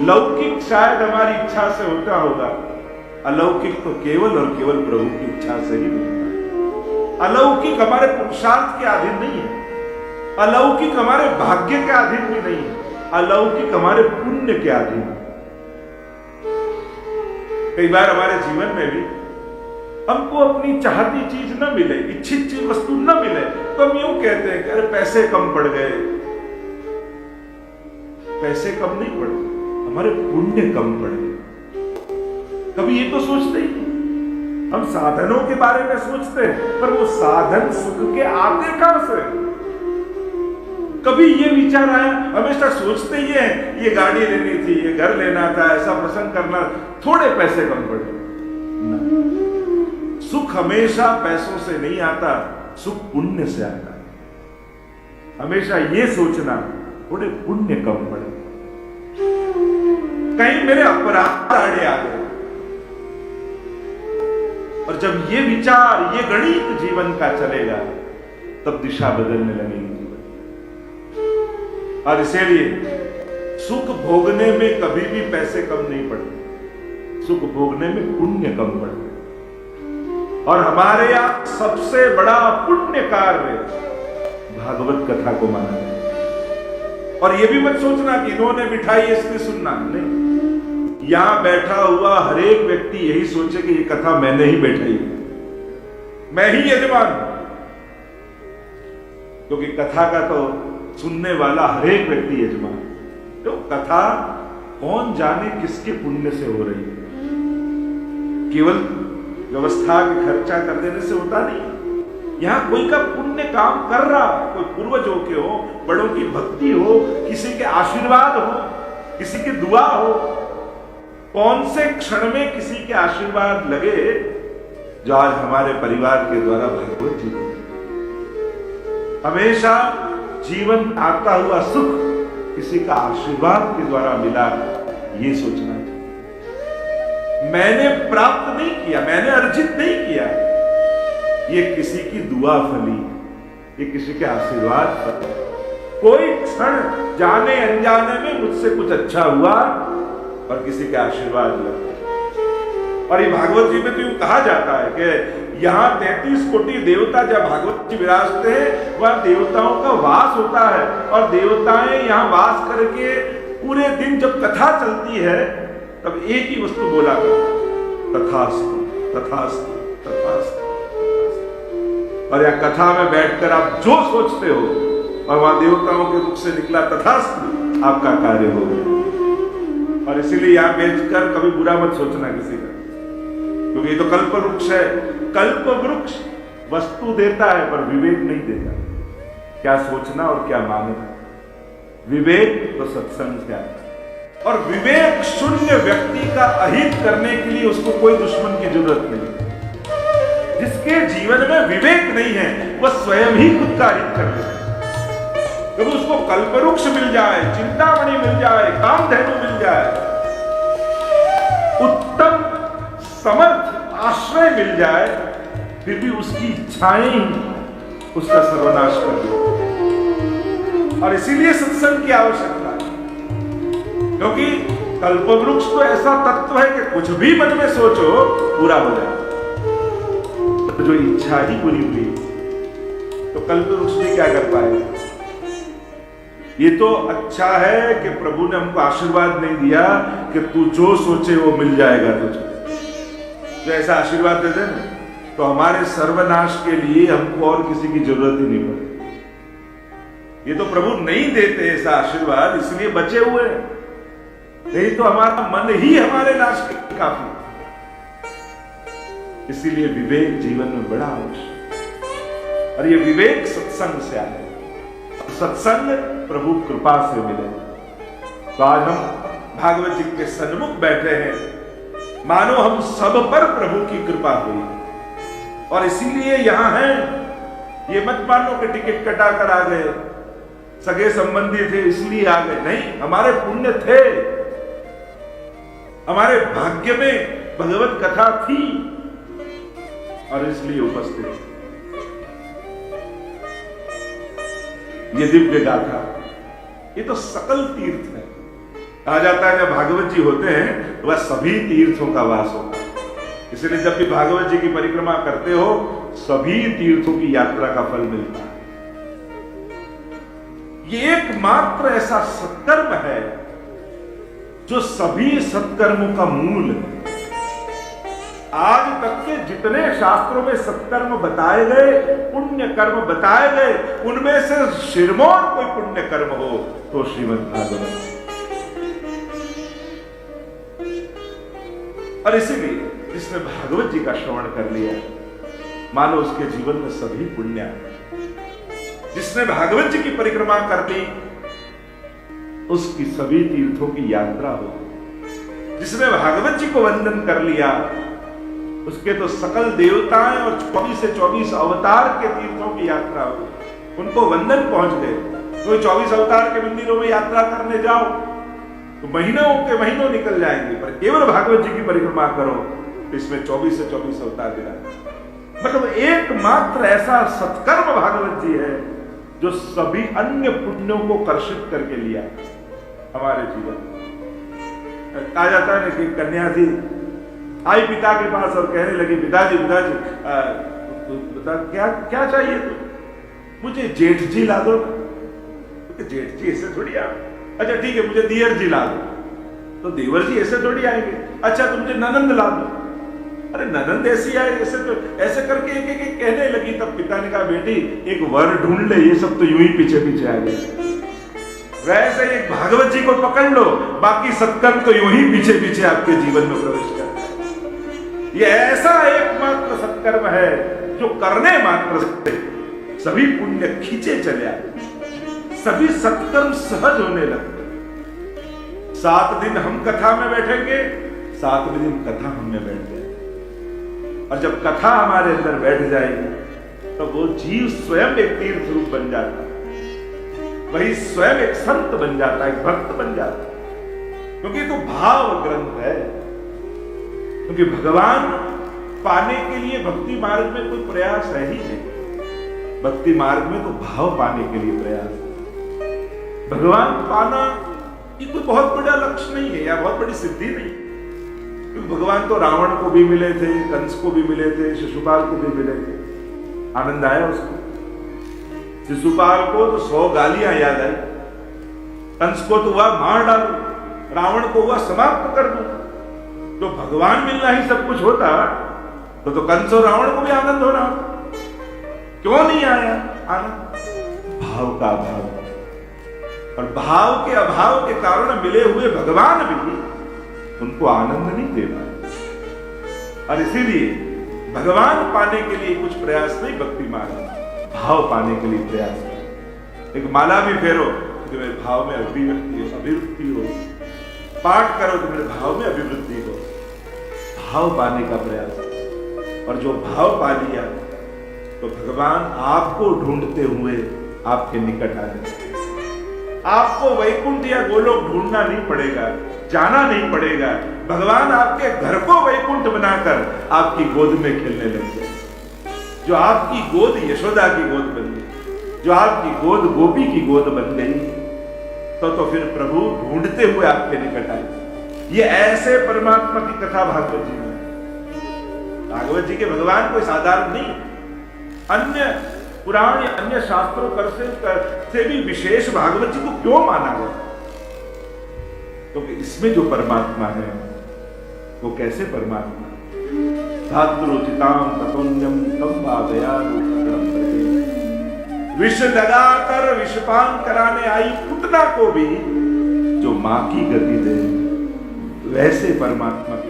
लौकिक शायद हमारी इच्छा से होता होगा, अलौकिक तो केवल और केवल प्रभु की इच्छा से ही मिलता है। अलौकिक हमारे पुरुषार्थ के अधीन नहीं है, अलौकिक हमारे भाग्य के अधीन भी नहीं है, अलौकिक हमारे पुण्य के अधीन है। कई बार हमारे जीवन में भी हमको अपनी चाहती चीज न मिले, इच्छित चीज वस्तु न मिले, तो हम यूं कहते हैं कि अरे पैसे कम पड़ गए। पैसे कम नहीं पड़े, हमारे पुण्य कम पड़ गए। कभी ये तो सोचते ही नहीं। हम साधनों के बारे में सोचते हैं, पर वो साधन सुख के आते कहां से? कभी ये विचार आया? हमेशा सोचते ही है ये गाड़ी लेनी थी, ये घर लेना था, ऐसा प्रसंग करना, थोड़े पैसे कम पड़े। सुख हमेशा पैसों से नहीं आता, सुख पुण्य से आता है। हमेशा ये सोचना थोड़े पुण्य कम पड़े, कहीं मेरे अपराध आड़े आ गए। और जब ये विचार, ये गणित जीवन का चलेगा, तब दिशा बदलने लगेगी जीवन। और इसीलिए सुख भोगने में कभी भी पैसे कम नहीं पड़ते, सुख भोगने में पुण्य कम पड़ते। और हमारे यहां सबसे बड़ा पुण्य कार्य भागवत कथा को माना है। और यह भी मत सोचना कि इन्होंने बिठाई इसलिए सुनना, नहीं। यहां बैठा हुआ हर एक व्यक्ति यही सोचे कि ये कथा मैंने ही बैठाई, मैं ही यजमान हूं। क्योंकि कथा का तो सुनने वाला हर एक व्यक्ति यजमान। तो कथा कौन जाने किसके पुण्य से हो रही है, केवल व्यवस्था के खर्चा कर देने से होता नहीं। यहां कोई का पुण्य काम कर रहा है, कोई पूर्वजों के हो, बड़ों की भक्ति हो, किसी के आशीर्वाद हो, किसी की दुआ हो। कौन से क्षण में किसी के आशीर्वाद लगे जो आज हमारे परिवार के द्वारा भागवत जी हमेशा जीवन आता हुआ सुख किसी का आशीर्वाद के द्वारा मिला, ये सोचना चाहिए। मैंने प्राप्त नहीं किया, मैंने अर्जित नहीं किया, ये किसी की दुआ फली, ये किसी के आशीर्वाद फली। कोई क्षण जाने अनजाने में मुझसे कुछ अच्छा हुआ और किसी के आशीर्वाद लगा। और ये भागवत जी में तो यूं कहा जाता है कि यहां 33 कोटि देवता जब भागवत जी विराजते हैं, वहां देवताओं का वास होता है। और देवताएं यहां वास करके पूरे दिन जब कथा चलती है, तब एक ही वस्तु बोला करता, तथास्तु तथास्तु तथास्तु। और यह कथा में बैठकर आप जो सोचते हो, और वहां देवताओं के मुख से निकला तथास्तु, आपका कार्य हो गया। और इसीलिए यहां बैठकर कभी बुरा मत सोचना किसी का, क्योंकि ये तो कल्प वृक्ष है। कल्प वृक्ष वस्तु देता है पर विवेक नहीं देता, क्या सोचना और क्या मानना। विवेक तो सत्संग से आता है। और विवेक शून्य व्यक्ति का अहित करने के लिए उसको कोई दुश्मन की जरूरत नहीं। जिसके जीवन में विवेक नहीं है, वह स्वयं ही खुद का अहित कर देता है। जब उसको कल्पवृक्ष मिल जाए, चिंतामणि मिल जाए, कामधेनु मिल जाए, उत्तम समर्थ आश्रय मिल जाए, फिर भी उसकी इच्छाएं ही उसका सर्वनाश कर देती। और इसीलिए सत्संग की आवश्यकता है, क्योंकि कल्पवृक्ष तो ऐसा तत्व है कि कुछ भी मन में सोचो पूरा हो जाए। तो जो इच्छा ही पूरी हुई तो कल्पवृक्ष भी क्या कर पाएगा? ये तो अच्छा है कि प्रभु ने हमको आशीर्वाद नहीं दिया कि तू जो सोचे वो मिल जाएगा तुझे। तो ऐसा आशीर्वाद दे देना तो हमारे सर्वनाश के लिए हमको और किसी की जरूरत ही नहीं पड़ती। ये तो प्रभु नहीं देते ऐसा आशीर्वाद, इसलिए बचे हुए हैं। नहीं तो हमारा मन ही हमारे नाश के लिए काफी। इसीलिए विवेक जीवन में बड़ा आवश्यक, और ये विवेक सत्संग से आए। सत्संग प्रभु कृपा से मिले। तो आज हम भागवत जी के सन्मुख बैठे हैं, मानो हम सब पर प्रभु की कृपा हुई, और इसीलिए यहां हैं। ये मत मानो कि टिकट कटा कर आ गए, सगे संबंधी थे इसलिए आ गए। नहीं, हमारे पुण्य थे, हमारे भाग्य में भगवत कथा थी, और इसलिए उपस्थित। ये दिव्य गाथा, ये तो सकल तीर्थ है। कहा जाता है जब भागवत जी होते हैं वह सभी तीर्थों का वास होता है। इसलिए जब भी भागवत जी की परिक्रमा करते हो सभी तीर्थों की यात्रा का फल मिलता है। ये एकमात्र ऐसा सत्कर्म है जो सभी सत्कर्मों का मूल है। आज तक के जितने शास्त्रों में सत्कर्म बताए गए, पुण्य कर्म बताए गए, उनमें से शिरमौर कोई पुण्य कर्म हो तो श्रीमद् भागवत। और इसीलिए जिसने भागवत जी का श्रवण कर लिया मानो उसके जीवन में सभी पुण्य है। जिसने भागवत जी की परिक्रमा कर ली उसकी सभी तीर्थों की यात्रा हो। जिसने भागवत जी को वंदन कर लिया उसके तो सकल देवताएं और 24 से 24 अवतार के तीर्थों की यात्रा हो। उनको वंदन पहुंच गए। कोई 24 अवतार के मंदिरों में यात्रा करने जाओ तो महीनों के महीनों निकल जाएंगे, पर केवल भागवत जी की परिक्रमा करो तो इसमें 24 से 24 अवतार गिरा। मतलब एकमात्र ऐसा सत्कर्म भागवत जी है जो सभी अन्य पुण्यों को कर्षित करके लिया हमारे जीवन। कहा जाता है ना कि कन्या थी, आई पिता के पास और कहने लगी पिताजी बता क्या क्या चाहिए तुम? मुझे जेठ जी ला दो। जेठ जी ऐसे थोड़ी आ, अच्छा ठीक है मुझे दियर जी ला दो। तो देवर जी ऐसे थोड़ी आएंगे। अच्छा तो मुझे ननंद ला दो। अरे ननंद ऐसी आए ऐसे तो ऐसे करके एक एक कहने लगी। तब पिता ने कहा बेटी एक वर ढूंढ ले, ये सब तो यूं ही पीछे पीछे आ गए। वैसे एक भागवत जी को पकड़ लो, बाकी सत्कर्म तो यूं ही पीछे पीछे आपके जीवन में प्रवेश करता है। ये ऐसा एकमात्र सत्कर्म है जो करने मात्र से सभी पुण्य खींचे चले आते, सभी सत्कर्म सहज होने लगते। 7 दिन हम कथा में बैठेंगे, 7वें दिन कथा हमें बैठ जाएगी। और जब कथा हमारे अंदर बैठ जाएगी तो वो जीव स्वयं एक तीर्थ रूप बन जाता है। वही स्वयं एक संत बन जाता है, एक भक्त बन जाता है। क्योंकि तो भाव ग्रंथ है। क्योंकि भगवान पाने के लिए भक्ति मार्ग में कोई प्रयास है ही नहीं। भक्ति मार्ग में तो भाव पाने के लिए प्रयास है। भगवान पाना ये कोई बहुत बड़ा लक्ष्य नहीं है या बहुत बड़ी सिद्धि नहीं। क्योंकि भगवान तो रावण को भी मिले थे, कंस को भी मिले थे, शिशुपाल को भी मिले थे। आनंद आया उसको। शिशुपाल को तो 100 गालियां याद आई। कंस को तो हुआ मार डालू, रावण को हुआ समाप्त कर दूं। तो भगवान मिलना ही सब कुछ होता तो कंस और रावण को भी आनंद हो रहा। क्यों नहीं आया आनंद? भाव का अभाव। और भाव के अभाव के कारण मिले हुए भगवान भी उनको आनंद नहीं दे पाए। और इसीलिए भगवान पाने के लिए कुछ प्रयास नहीं, भक्ति मार्ग भाव पाने के लिए प्रयास है। एक माला भी फेरो तो मेरे भाव में अभिवृद्धि हो, पाठ करो तो मेरे भाव में अभिवृद्धि हो। भाव पाने का प्रयास। और जो भाव पा लिया तो भगवान आपको ढूंढते हुए आपके निकट आ जाए। आपको वैकुंठ या गोलोक ढूंढना नहीं पड़ेगा, जाना नहीं पड़ेगा। भगवान आपके घर को वैकुंठ बनाकर आपकी गोद में खेलने लग जाए। जो आपकी गोद यशोदा की गोद बन गई, जो आपकी गोद गोपी की गोद बन गई, तो फिर प्रभु ढूंढते हुए आपके निकट आए। ये ऐसे परमात्मा की कथा भागवत जी में। भागवत जी के भगवान कोई साधारण नहीं। अन्य पुराण या अन्य शास्त्रों से भी विशेष भागवत जी को क्यों माना गया? क्योंकि इसमें जो परमात्मा है वो कैसे परमात्मा? धात्रोचिताम ततोन्यम तम वादयानु विष लगाकर विषपान कराने आई पुतना को भी जो मां की गति दे, वैसे परमात्मा की